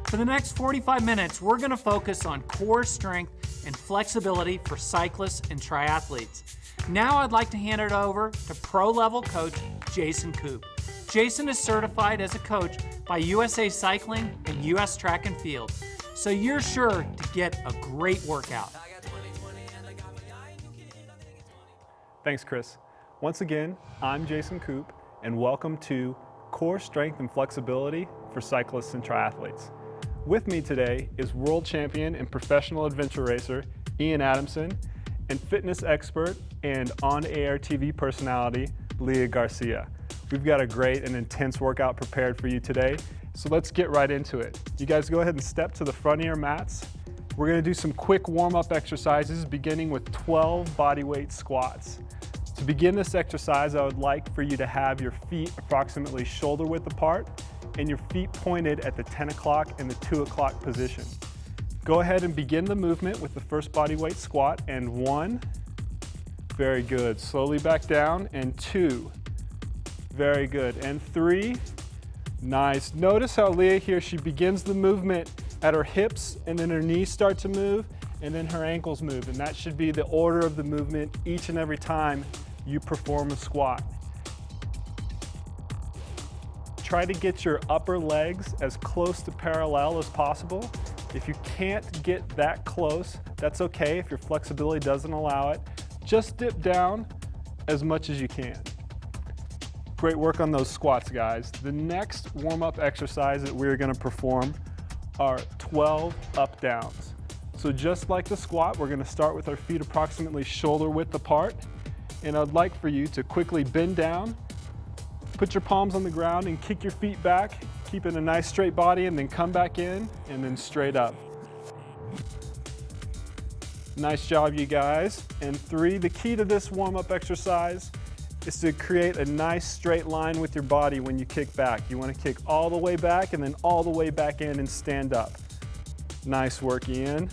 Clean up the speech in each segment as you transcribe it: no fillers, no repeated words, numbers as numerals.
For the next 45 minutes, we're going to focus on core strength and flexibility for cyclists and triathletes. Now I'd like to hand it over to pro-level coach Jason Koop. Jason is certified as a coach by USA Cycling and US Track and Field, so you're sure to get a great workout. Thanks, Chris. Once again, I'm Jason Koop, and welcome to Core Strength and Flexibility for Cyclists and Triathletes. With me today is world champion and professional adventure racer Ian Adamson and fitness expert and on-air TV personality Leah Garcia. We've got a great and intense workout prepared for you today, so let's get right into it. You guys go ahead and step to the front of your mats. We're going to do some quick warm-up exercises beginning with 12 bodyweight squats. To begin this exercise, I would like for you to have your feet approximately shoulder width apart and your feet pointed at the 10 o'clock and the 2 o'clock position. Go ahead and begin the movement with the first bodyweight squat, and 1, very good. Slowly back down, and 2, very good, and 3, nice. Notice how Leah here, she begins the movement at her hips, and then her knees start to move, and then her ankles move, and that should be the order of the movement each and every time you perform a squat. Try to get your upper legs as close to parallel as possible. If you can't get that close, that's okay if your flexibility doesn't allow it. Just dip down as much as you can. Great work on those squats, guys. The next warm-up exercise that we're gonna perform are 12 up-downs. So just like the squat, we're gonna start with our feet approximately shoulder width apart, and I'd like for you to quickly bend down, put your palms on the ground and kick your feet back, keeping a nice straight body, and then come back in and then straight up. Nice job, you guys. And 3, the key to this warm-up exercise is to create a nice straight line with your body when you kick back. You want to kick all the way back and then all the way back in and stand up. Nice work, Ian.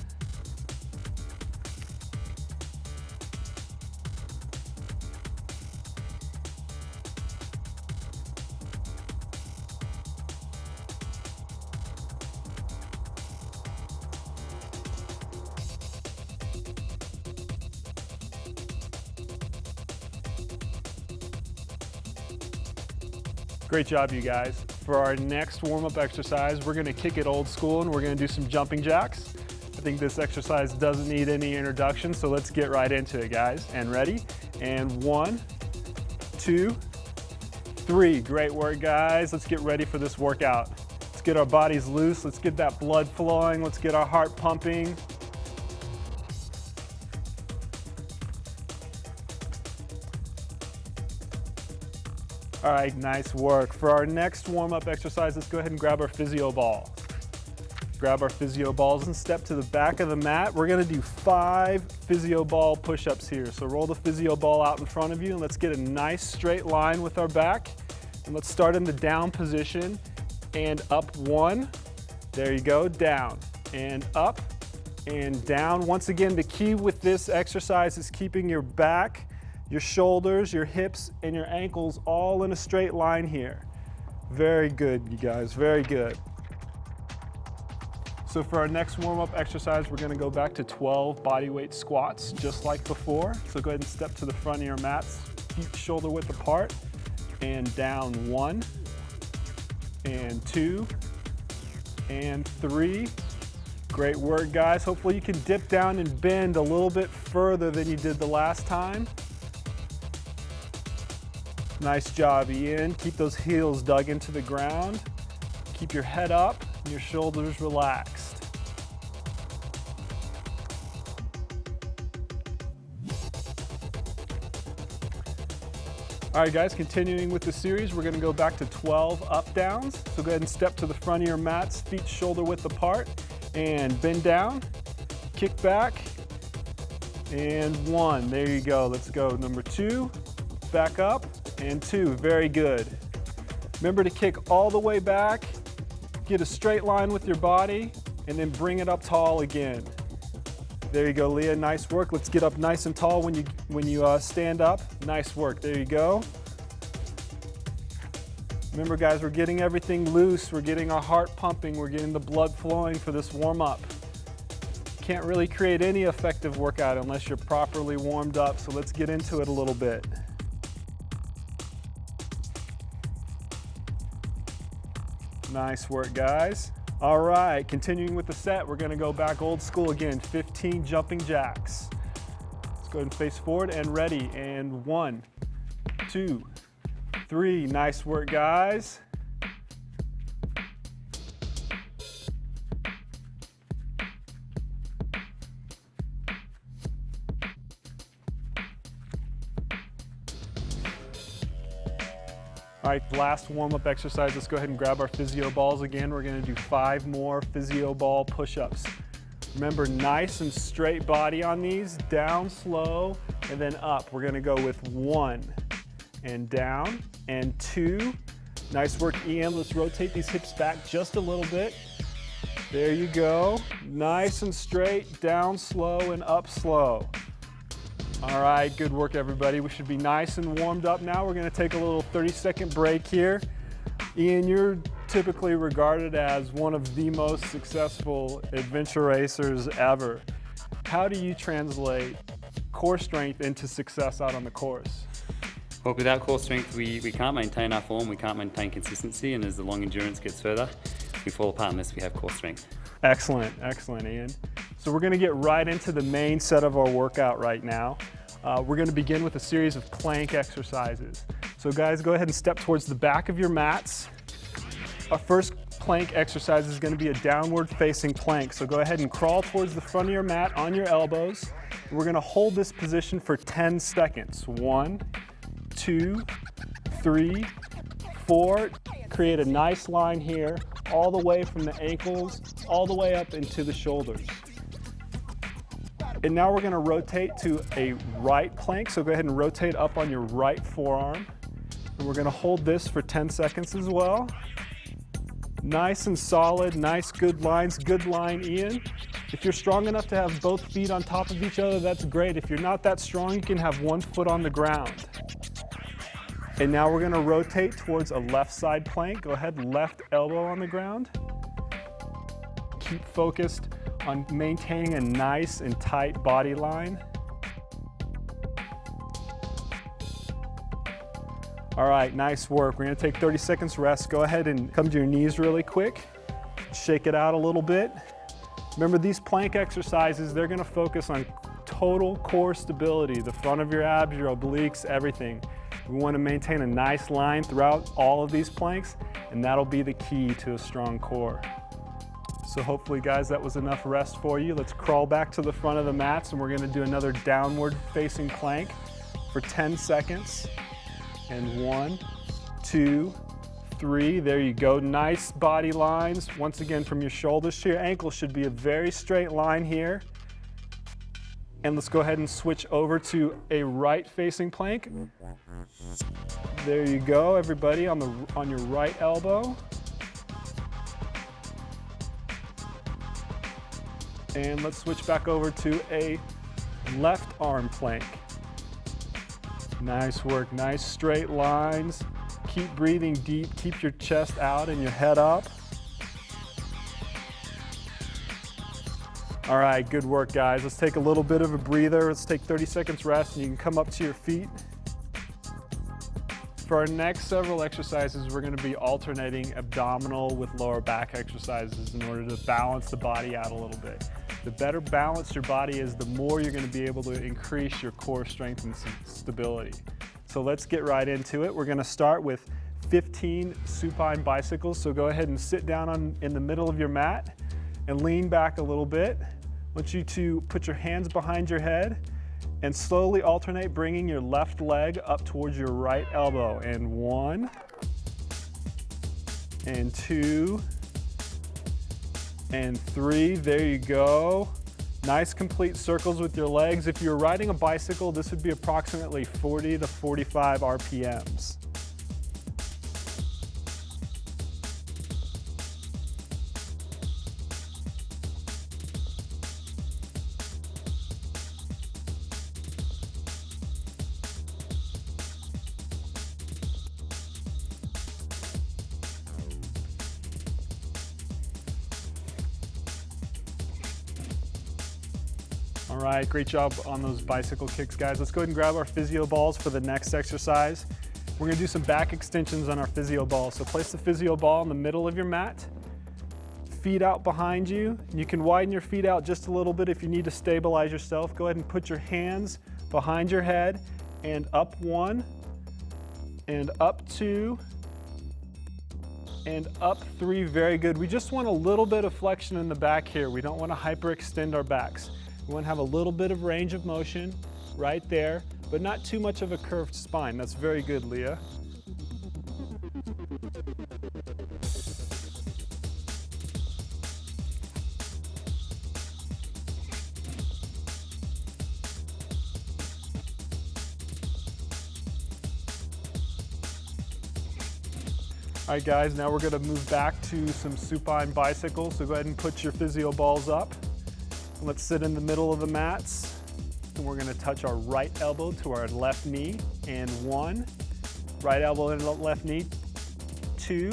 Great job, you guys. For our next warm-up exercise, we're gonna kick it old school and we're gonna do some jumping jacks. I think this exercise doesn't need any introduction, so let's get right into it, guys. And ready? And 1, 2, 3. Great work, guys. Let's get ready for this workout. Let's get our bodies loose. Let's get that blood flowing. Let's get our heart pumping. All right, nice work. For our next warm-up exercise, let's go ahead and grab our physio ball. Grab our physio balls and step to the back of the mat. We're gonna do 5 physio ball push-ups here. So roll the physio ball out in front of you and let's get a nice straight line with our back. And let's start in the down position and up 1. There you go, down and up and down. Once again, the key with this exercise is keeping your back, your shoulders, your hips, and your ankles all in a straight line here. Very good, you guys, very good. So for our next warm-up exercise, we're gonna go back to 12 bodyweight squats, just like before. So go ahead and step to the front of your mats, feet shoulder width apart, and down 1, and 2, and 3. Great work, guys. Hopefully you can dip down and bend a little bit further than you did the last time. Nice job, Ian. Keep those heels dug into the ground. Keep your head up and your shoulders relaxed. All right, guys, continuing with the series, we're gonna go back to 12 up downs. So go ahead and step to the front of your mats, feet shoulder width apart, and bend down, kick back, and 1. There you go, let's go. Number 2, back up, and 2, very good. Remember to kick all the way back, get a straight line with your body, and then bring it up tall again. There you go, Leah, nice work. Let's get up nice and tall when you stand up. Nice work, there you go. Remember guys, we're getting everything loose, we're getting our heart pumping, we're getting the blood flowing for this warm-up. Can't really create any effective workout unless you're properly warmed up, so let's get into it a little bit. Nice work, guys. All right, continuing with the set, we're gonna go back old school again, 15 jumping jacks. Let's go ahead and face forward and ready, and 1, 2, 3, nice work, guys. All right, last warm-up exercise. Let's go ahead and grab our physio balls again. We're gonna do 5 more physio ball push-ups. Remember, nice and straight body on these, down slow, and then up. We're gonna go with 1, and down, and 2. Nice work, Ian. Let's rotate these hips back just a little bit. There you go. Nice and straight, down slow, and up slow. All right, good work everybody. We should be nice and warmed up now. We're gonna take a little 30-second break here. Ian, you're typically regarded as one of the most successful adventure racers ever. How do you translate core strength into success out on the course? Well, without core strength, we can't maintain our form, we can't maintain consistency, and as the long endurance gets further, we fall apart unless we have core strength. Excellent, excellent, Ian. So we're gonna get right into the main set of our workout right now. We're gonna begin with a series of plank exercises. So guys, go ahead and step towards the back of your mats. Our first plank exercise is gonna be a downward facing plank. So go ahead and crawl towards the front of your mat on your elbows. We're gonna hold this position for 10 seconds. 1, 2, 3, 4. Create a nice line here, all the way from the ankles, all the way up into the shoulders. And now we're gonna rotate to a right plank, so go ahead and rotate up on your right forearm. And we're gonna hold this for 10 seconds as well. Nice and solid, nice, good lines, good line, Ian. If you're strong enough to have both feet on top of each other, that's great. If you're not that strong, you can have one foot on the ground. And now we're gonna rotate towards a left side plank. Go ahead, left elbow on the ground. Keep focused on maintaining a nice and tight body line. All right, nice work. We're gonna take 30 seconds rest. Go ahead and come to your knees really quick. Shake it out a little bit. Remember, these plank exercises, they're gonna focus on total core stability, the front of your abs, your obliques, everything. We wanna maintain a nice line throughout all of these planks, and that'll be the key to a strong core. So hopefully, guys, that was enough rest for you. Let's crawl back to the front of the mats, and we're gonna do another downward facing plank for 10 seconds. And 1, 2, 3, there you go. Nice body lines. Once again, from your shoulders to your ankles should be a very straight line here. And let's go ahead and switch over to a right facing plank. There you go, everybody, on your right elbow. And let's switch back over to a left arm plank. Nice work, nice straight lines. Keep breathing deep, keep your chest out and your head up. All right, good work, guys. Let's take a little bit of a breather. Let's take 30 seconds rest and you can come up to your feet. For our next several exercises, we're gonna be alternating abdominal with lower back exercises in order to balance the body out a little bit. The better balanced your body is, the more you're gonna be able to increase your core strength and stability. So let's get right into it. We're gonna start with 15 supine bicycles. So go ahead and sit down in the middle of your mat and lean back a little bit. I want you to put your hands behind your head and slowly alternate, bringing your left leg up towards your right elbow. And 1, and 2, and 3, there you go. Nice complete circles with your legs. If you're riding a bicycle, this would be approximately 40 to 45 RPMs. All right, great job on those bicycle kicks, guys. Let's go ahead and grab our physio balls for the next exercise. We're gonna do some back extensions on our physio ball. So place the physio ball in the middle of your mat, feet out behind you. You can widen your feet out just a little bit if you need to stabilize yourself. Go ahead and put your hands behind your head and up 1, and up 2, and up 3, very good. We just want a little bit of flexion in the back here. We don't want to hyperextend our backs. We want to have a little bit of range of motion right there, but not too much of a curved spine. That's very good, Leah. All right, guys, now we're gonna move back to some supine bicycles. So go ahead and put your physio balls up. Let's sit in the middle of the mats. And we're gonna touch our right elbow to our left knee. And 1, right elbow and left knee, 2,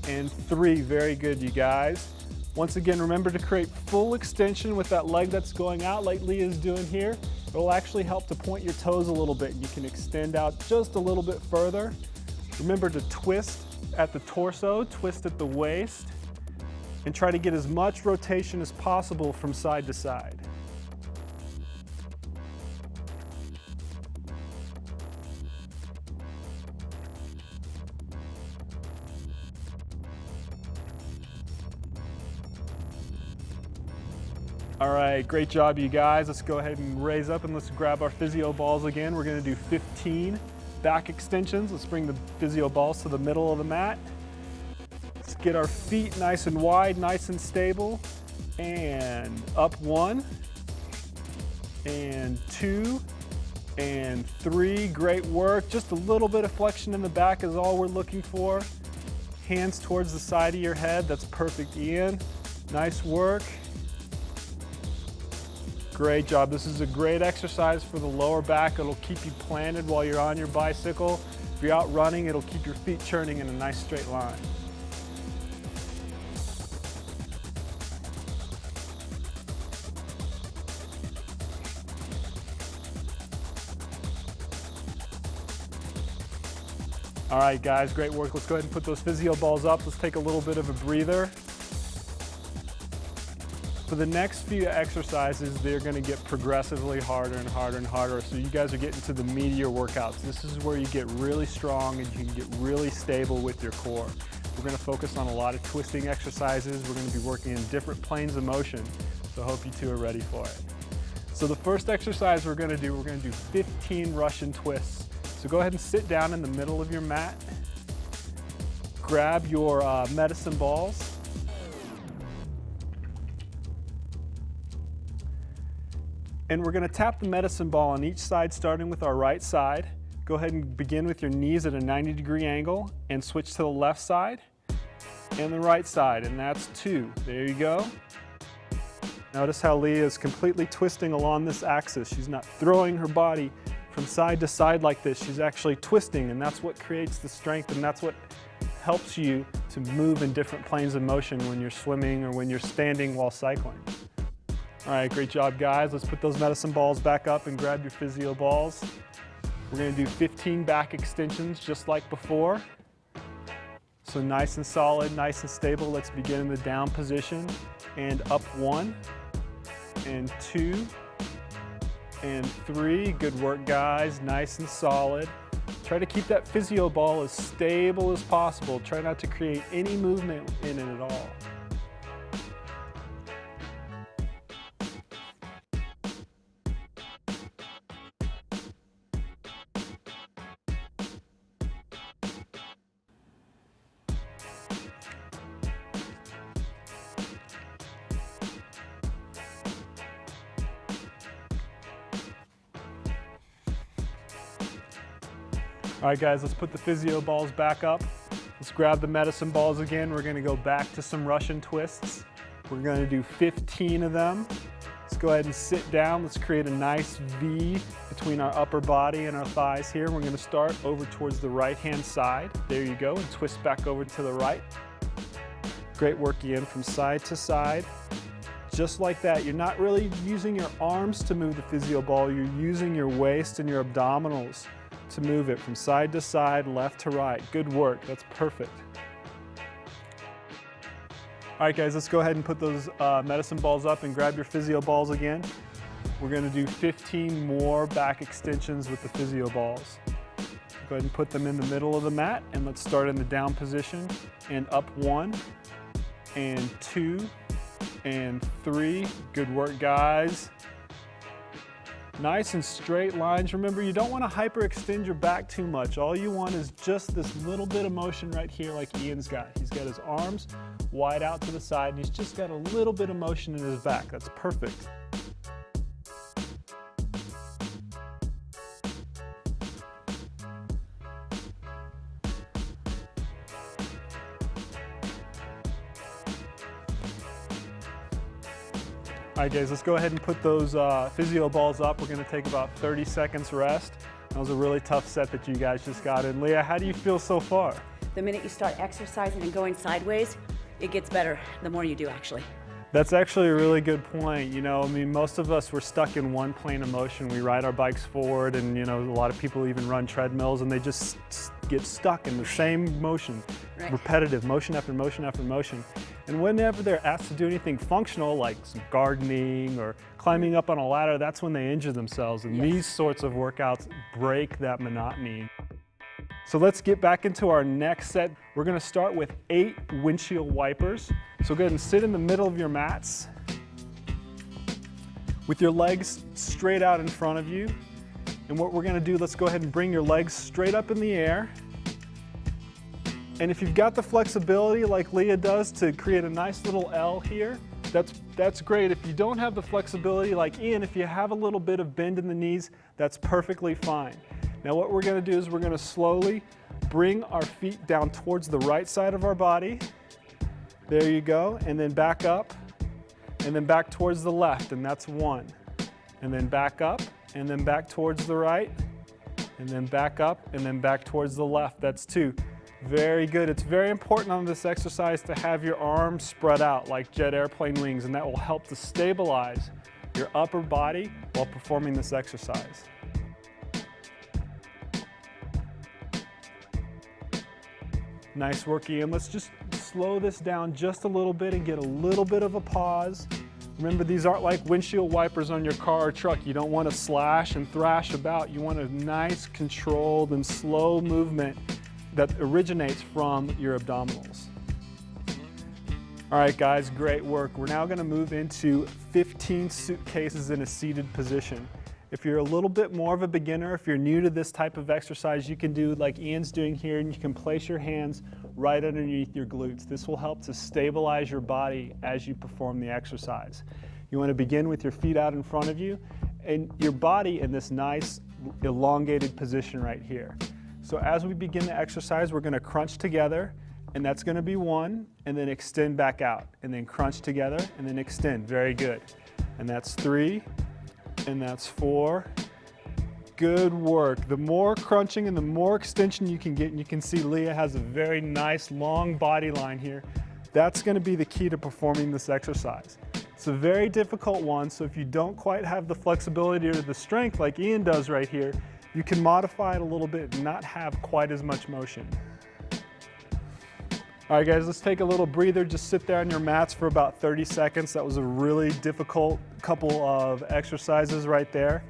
and 3. Very good, you guys. Once again, remember to create full extension with that leg that's going out like Leah's doing here. It will actually help to point your toes a little bit. You can extend out just a little bit further. Remember to twist at the torso, twist at the waist, and try to get as much rotation as possible from side to side. All right, great job, you guys. Let's go ahead and raise up and let's grab our physio balls again. We're gonna do 15 back extensions. Let's bring the physio balls to the middle of the mat. Let's get our feet nice and wide, nice and stable. And up 1, and 2, and 3. Great work. Just a little bit of flexion in the back is all we're looking for. Hands towards the side of your head. That's perfect, Ian. Nice work. Great job. This is a great exercise for the lower back. It'll keep you planted while you're on your bicycle. If you're out running, it'll keep your feet churning in a nice straight line. All right, guys, great work. Let's go ahead and put those physio balls up. Let's take a little bit of a breather. For the next few exercises, they're gonna get progressively harder and harder and harder. So you guys are getting to the meatier workouts. This is where you get really strong and you can get really stable with your core. We're gonna focus on a lot of twisting exercises. We're gonna be working in different planes of motion. So I hope you two are ready for it. So the first exercise we're gonna do 15 Russian twists. So go ahead and sit down in the middle of your mat. Grab your medicine balls. And we're gonna tap the medicine ball on each side, starting with our right side. Go ahead and begin with your knees at a 90-degree angle and switch to the left side and the right side, and that's 2. There you go. Notice how Leah is completely twisting along this axis. She's not throwing her body from side to side like this. She's actually twisting, and that's what creates the strength, and that's what helps you to move in different planes of motion when you're swimming or when you're standing while cycling. All right, great job, guys. Let's put those medicine balls back up and grab your physio balls. We're gonna do 15 back extensions just like before. So nice and solid, nice and stable. Let's begin in the down position and up 1, and 2, and 3. Good work, guys. Nice and solid. Try to keep that physio ball as stable as possible. Try not to create any movement in it at all. All right, guys, let's put the physio balls back up. Let's grab the medicine balls again. We're gonna go back to some Russian twists. We're gonna do 15 of them. Let's go ahead and sit down. Let's create a nice V between our upper body and our thighs here. We're gonna start over towards the right-hand side. There you go, and twist back over to the right. Great work, Ian, from side to side. Just like that. You're not really using your arms to move the physio ball, you're using your waist and your abdominals to move it from side to side, left to right. Good work, that's perfect. All right guys, let's go ahead and put those medicine balls up and grab your physio balls again. We're gonna do 15 more back extensions with the physio balls. Go ahead and put them in the middle of the mat, and let's start in the down position and up 1 and 2 and 3. Good work, guys. Nice and straight lines. Remember, you don't want to hyperextend your back too much. All you want is just this little bit of motion right here like Ian's got. He's got his arms wide out to the side, and he's just got a little bit of motion in his back. That's perfect. All right guys, let's go ahead and put those physio balls up. We're gonna take about 30 seconds rest. That was a really tough set that you guys just got in. Leah, how do you feel so far? The minute you start exercising and going sideways, it gets better the more you do actually. That's actually a really good point. You know, I mean, most of us, we're stuck in one plane of motion. We ride our bikes forward, and you know, a lot of people even run treadmills, and they just get stuck in the same motion, right. Repetitive motion after motion after motion. And whenever they're asked to do anything functional, like some gardening or climbing up on a ladder, that's when they injure themselves. And Yes. These sorts of workouts break that monotony. So let's get back into our next set. We're gonna start with 8 windshield wipers. So go ahead and sit in the middle of your mats with your legs straight out in front of you. And what we're gonna do, let's go ahead and bring your legs straight up in the air. And if you've got the flexibility like Leah does to create a nice little L here, that's great. If you don't have the flexibility like Ian, if you have a little bit of bend in the knees, that's perfectly fine. Now what we're gonna do is we're gonna slowly bring our feet down towards the right side of our body. There you go, and then back up, and then back towards the left, and that's 1. And then back up, and then back towards the right, and then back up, and then back towards the left, that's 2. Very good. It's very important on this exercise to have your arms spread out like jet airplane wings, and that will help to stabilize your upper body while performing this exercise. Nice work, Ian. Let's just slow this down just a little bit and get a little bit of a pause. Remember, these aren't like windshield wipers on your car or truck. You don't want to slash and thrash about. You want a nice, controlled, and slow movement that originates from your abdominals. All right, guys, great work. We're now going to move into 15 suitcases in a seated position. If you're a little bit more of a beginner, if you're new to this type of exercise, you can do like Ian's doing here, and you can place your hands right underneath your glutes. This will help to stabilize your body as you perform the exercise. You want to begin with your feet out in front of you and your body in this nice elongated position right here. So as we begin the exercise, we're going to crunch together, and that's going to be 1, and then extend back out, and then crunch together, and then extend. Very good. And that's 3, and that's 4. Good work. The more crunching and the more extension you can get, and you can see Leah has a very nice long body line here, that's going to be the key to performing this exercise. It's a very difficult one, so if you don't quite have the flexibility or the strength like Ian does right here, you can modify it a little bit and not have quite as much motion. All right, guys, let's take a little breather. Just sit there on your mats for about 30 seconds. That was a really difficult couple of exercises right there.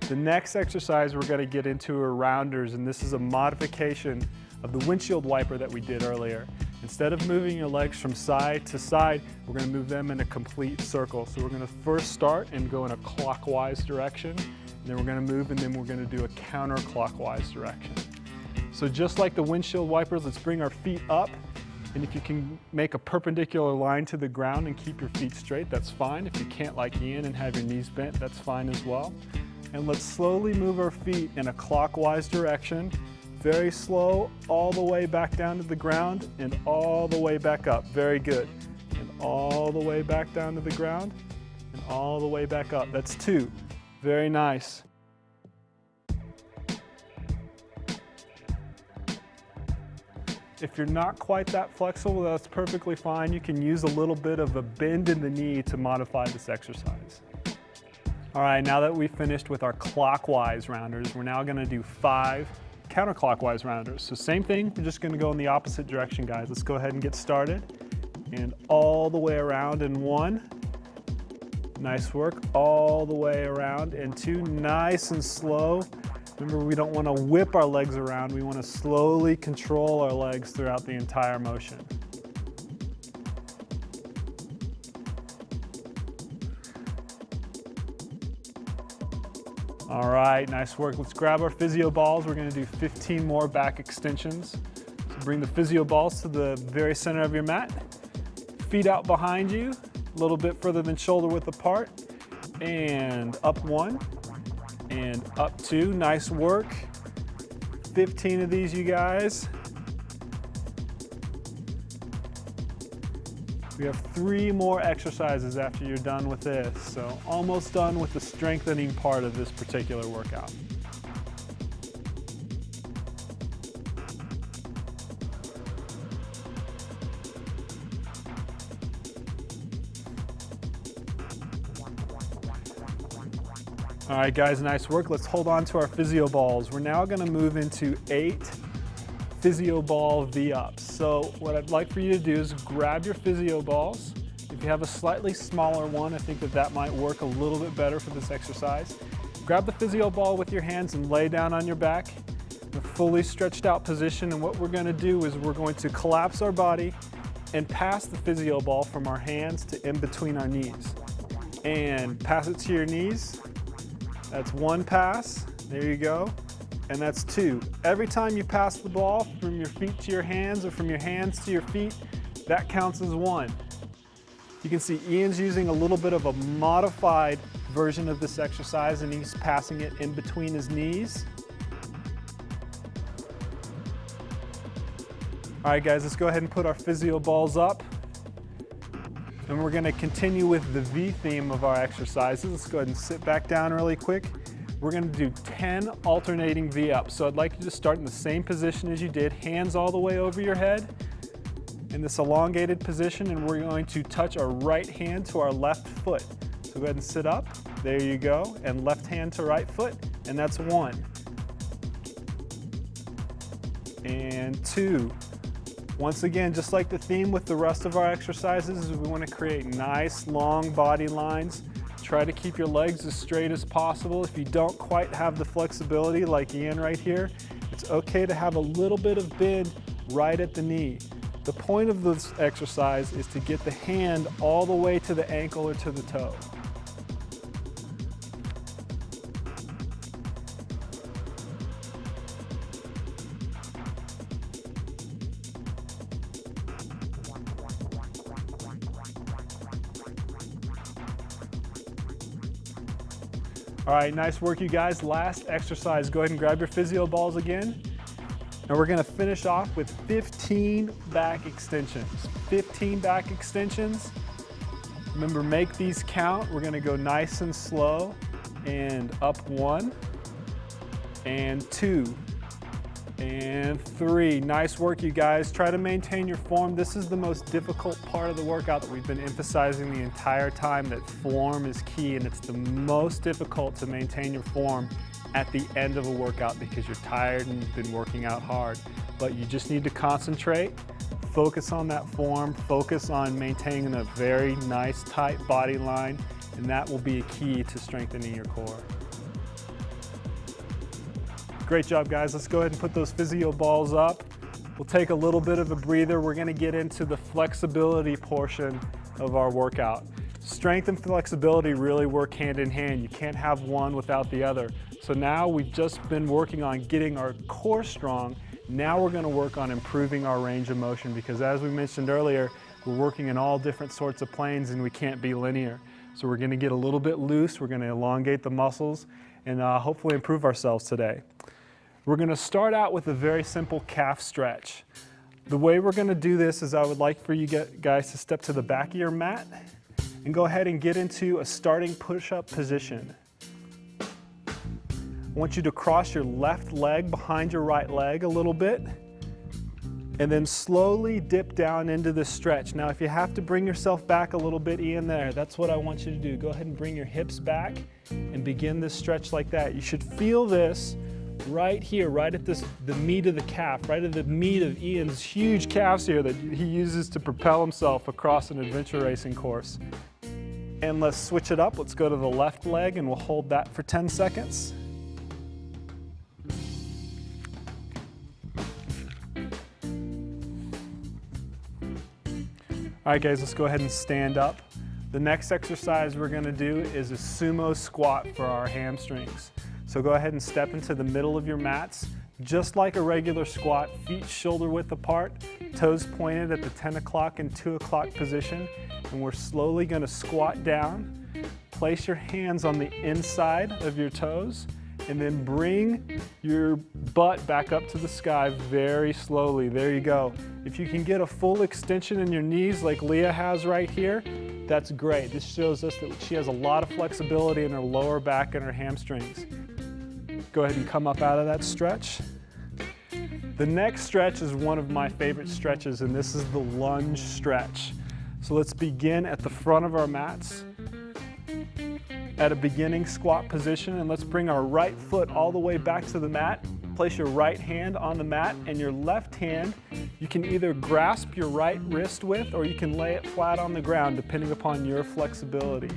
The next exercise we're going to get into are rounders, and this is a modification of the windshield wiper that we did earlier. Instead of moving your legs from side to side, we're going to move them in a complete circle. So we're going to first start and go in a clockwise direction. Then we're going to move, and then we're going to do a counterclockwise direction. So just like the windshield wipers, let's bring our feet up, and if you can make a perpendicular line to the ground and keep your feet straight, that's fine. If you can't, like Ian, and have your knees bent, that's fine as well. And let's slowly move our feet in a clockwise direction, very slow, all the way back down to the ground and all the way back up. Very good. And all the way back down to the ground and all the way back up. That's 2. Very nice. If you're not quite that flexible, that's perfectly fine. You can use a little bit of a bend in the knee to modify this exercise. All right, now that we've finished with our clockwise rounders, we're now gonna do 5 counterclockwise rounders. So same thing, we're just gonna go in the opposite direction, guys. Let's go ahead and get started. And all the way around in 1. Nice work. All the way around in 2. Nice and slow. Remember, we don't wanna whip our legs around. We wanna slowly control our legs throughout the entire motion. All right, nice work. Let's grab our physio balls. We're gonna do 15 more back extensions. So bring the physio balls to the very center of your mat. Feet out behind you, a little bit further than shoulder width apart. And up 1, and up 2, nice work. 15 of these, you guys. We have 3 more exercises after you're done with this, so almost done with the strengthening part of this particular workout. All right, guys, nice work. Let's hold on to our physio balls. We're now gonna move into 8 physio ball V-ups. So what I'd like for you to do is grab your physio balls. If you have a slightly smaller one, I think that might work a little bit better for this exercise. Grab the physio ball with your hands and lay down on your back in a fully stretched out position. And what we're gonna do is we're going to collapse our body and pass the physio ball from our hands to in between our knees. And pass it to your knees. That's 1 pass, there you go. And that's 2. Every time you pass the ball from your feet to your hands or from your hands to your feet, that counts as 1. You can see Ian's using a little bit of a modified version of this exercise, and he's passing it in between his knees. All right, guys, let's go ahead and put our physio balls up. And we're gonna continue with the V theme of our exercises. Let's go ahead and sit back down really quick. We're gonna do 10 alternating V-ups. So I'd like you to start in the same position as you did, hands all the way over your head in this elongated position, and we're going to touch our right hand to our left foot. So go ahead and sit up, there you go, and left hand to right foot, and that's 1. And 2. Once again, just like the theme with the rest of our exercises, we wanna create nice, long body lines. Try to keep your legs as straight as possible. If you don't quite have the flexibility like Ian right here, it's okay to have a little bit of bend right at the knee. The point of this exercise is to get the hand all the way to the ankle or to the toe. All right, nice work, you guys. Last exercise, go ahead and grab your physio balls again. And we're gonna finish off with 15 back extensions. 15 back extensions. Remember, make these count. We're gonna go nice and slow. And up 1, and 2, and 3. Nice work, you guys. Try to maintain your form. This is the most difficult part of the workout that we've been emphasizing the entire time, that form is key, and it's the most difficult to maintain your form at the end of a workout because you're tired and you've been working out hard. But you just need to concentrate, focus on that form, focus on maintaining a very nice, tight body line, and that will be a key to strengthening your core. Great job, guys. Let's go ahead and put those physio balls up. We'll take a little bit of a breather. We're gonna get into the flexibility portion of our workout. Strength and flexibility really work hand in hand. You can't have one without the other. So now we've just been working on getting our core strong. Now we're gonna work on improving our range of motion, because as we mentioned earlier, we're working in all different sorts of planes and we can't be linear. So we're gonna get a little bit loose, we're gonna elongate the muscles, and hopefully improve ourselves today. We're gonna start out with a very simple calf stretch. The way we're gonna do this is I would like for you guys to step to the back of your mat and go ahead and get into a starting push-up position. I want you to cross your left leg behind your right leg a little bit. And then slowly dip down into the stretch. Now, if you have to bring yourself back a little bit, Ian, that's what I want you to do. Go ahead and bring your hips back and begin this stretch like that. You should feel this right here, right at the meat of the calf, right at the meat of Ian's huge calves here that he uses to propel himself across an adventure racing course. And let's switch it up. Let's go to the left leg and we'll hold that for 10 seconds. All right, guys, let's go ahead and stand up. The next exercise we're gonna do is a sumo squat for our hamstrings. So go ahead and step into the middle of your mats, just like a regular squat, feet shoulder width apart, toes pointed at the 10 o'clock and 2 o'clock position. And we're slowly gonna squat down. Place your hands on the inside of your toes, and then bring your butt back up to the sky very slowly. There you go. If you can get a full extension in your knees like Leah has right here, that's great. This shows us that she has a lot of flexibility in her lower back and her hamstrings. Go ahead and come up out of that stretch. The next stretch is one of my favorite stretches, and this is the lunge stretch. So let's begin at the front of our mats at a beginning squat position, and let's bring our right foot all the way back to the mat. Place your right hand on the mat, and your left hand, you can either grasp your right wrist with or you can lay it flat on the ground depending upon your flexibility.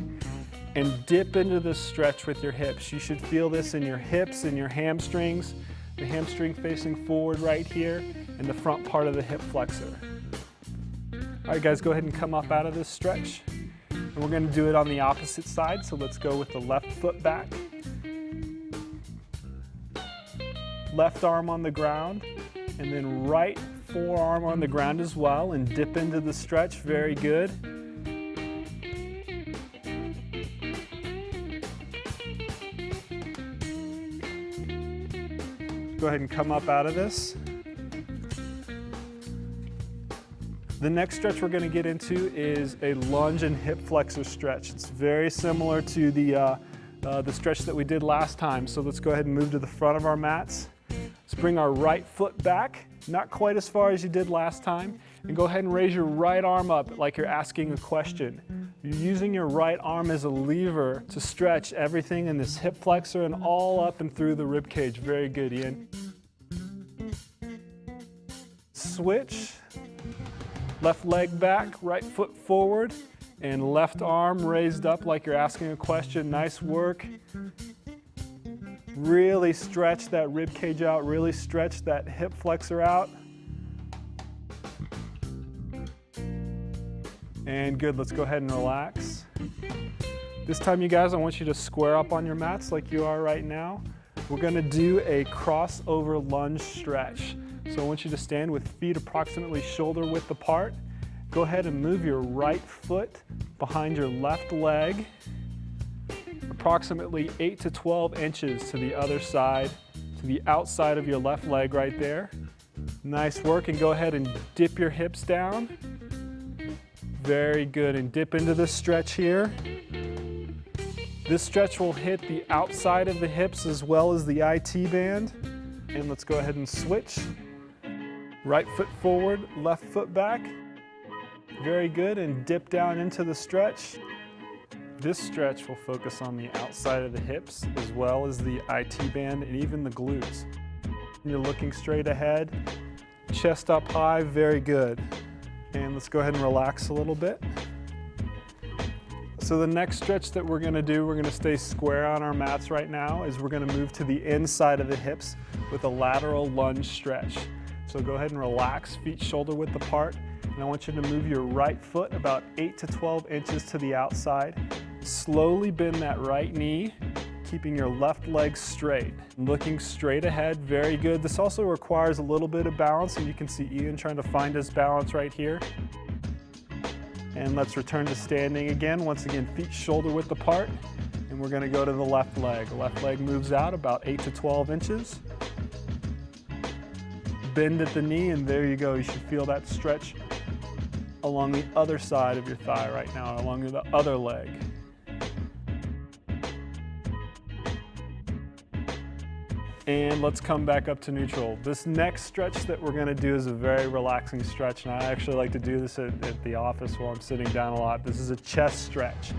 And dip into this stretch with your hips. You should feel this in your hips and your hamstrings, the hamstring facing forward right here, and the front part of the hip flexor. All right, guys, go ahead and come up out of this stretch. And we're gonna do it on the opposite side, so let's go with the left foot back. Left arm on the ground, and then right forearm on the ground as well, and dip into the stretch, very good. Go ahead and come up out of this. The next stretch we're going to get into is a lunge and hip flexor stretch. It's very similar to the stretch that we did last time. So let's go ahead and move to the front of our mats. Let's bring our right foot back, not quite as far as you did last time, and go ahead and raise your right arm up like you're asking a question. You're using your right arm as a lever to stretch everything in this hip flexor and all up and through the rib cage. Very good, Ian. Switch. Left leg back, right foot forward, and left arm raised up like you're asking a question. Nice work. Really stretch that rib cage out, really stretch that hip flexor out. And good, let's go ahead and relax. This time, you guys, I want you to square up on your mats like you are right now. We're gonna do a crossover lunge stretch. So I want you to stand with feet approximately shoulder width apart. Go ahead and move your right foot behind your left leg, approximately 8 to 12 inches to the other side, to the outside of your left leg right there. Nice work, and go ahead and dip your hips down. Very good, and dip into this stretch here. This stretch will hit the outside of the hips as well as the IT band. And let's go ahead and switch. Right foot forward, left foot back. Very good, and dip down into the stretch. This stretch will focus on the outside of the hips as well as the IT band and even the glutes. You're looking straight ahead, chest up high, very good. And let's go ahead and relax a little bit. So the next stretch that we're gonna do, we're gonna stay square on our mats right now, is we're gonna move to the inside of the hips with a lateral lunge stretch. So go ahead and relax, feet shoulder width apart. And I want you to move your right foot about 8 to 12 inches to the outside. Slowly bend that right knee, keeping your left leg straight. Looking straight ahead, very good. This also requires a little bit of balance, and you can see Ian trying to find his balance right here. And let's return to standing again. Once again, feet shoulder width apart. And we're gonna go to the left leg. The left leg moves out about 8 to 12 inches. Bend at the knee, and there you go. You should feel that stretch along the other side of your thigh right now, along the other leg. And let's come back up to neutral. This next stretch that we're gonna do is a very relaxing stretch, and I actually like to do this at the office while I'm sitting down a lot. This is a chest stretch.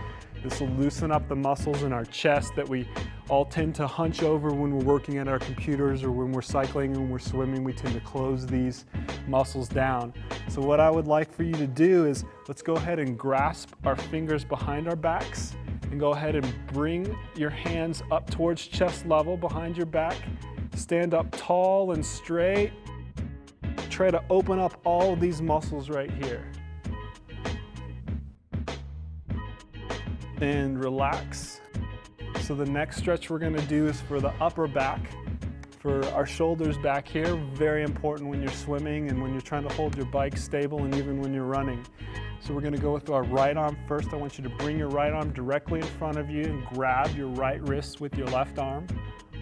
This will loosen up the muscles in our chest that we all tend to hunch over when we're working at our computers or when we're cycling and when we're swimming. We tend to close these muscles down. So what I would like for you to do is, let's go ahead and grasp our fingers behind our backs and go ahead and bring your hands up towards chest level behind your back. Stand up tall and straight. Try to open up all of these muscles right here. And relax. So the next stretch we're gonna do is for the upper back, for our shoulders back here. Very important when you're swimming and when you're trying to hold your bike stable and even when you're running. So we're gonna go with our right arm first. I want you to bring your right arm directly in front of you and grab your right wrist with your left arm.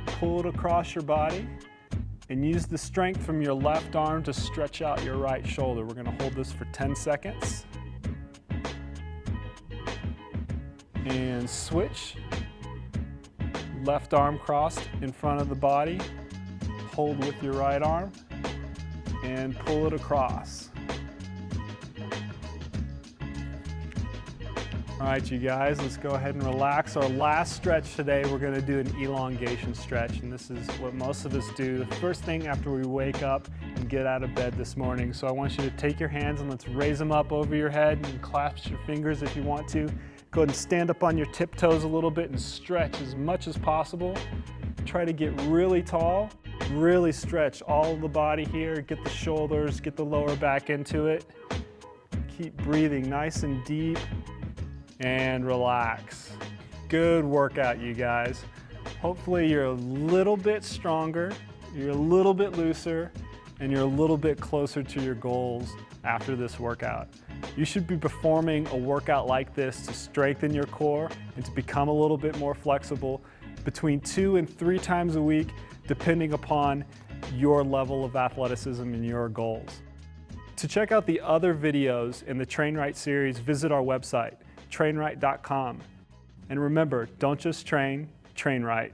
Pull it across your body and use the strength from your left arm to stretch out your right shoulder. We're gonna hold this for 10 seconds. And switch. Left arm crossed in front of the body. Hold with your right arm and pull it across. All right, you guys, let's go ahead and relax. Our last stretch today, we're gonna do an elongation stretch, and this is what most of us do the first thing after we wake up and get out of bed this morning. So I want you to take your hands and let's raise them up over your head and clasp your fingers if you want to. Go ahead and stand up on your tiptoes a little bit and stretch as much as possible. Try to get really tall, really stretch all of the body here. Get the shoulders, get the lower back into it. Keep breathing nice and deep and relax. Good workout, you guys. Hopefully you're a little bit stronger, you're a little bit looser, and you're a little bit closer to your goals after this workout. You should be performing a workout like this to strengthen your core and to become a little bit more flexible between 2 and 3 times a week, depending upon your level of athleticism and your goals. To check out the other videos in the Train Right series, visit our website, trainright.com. And remember, don't just train, train right.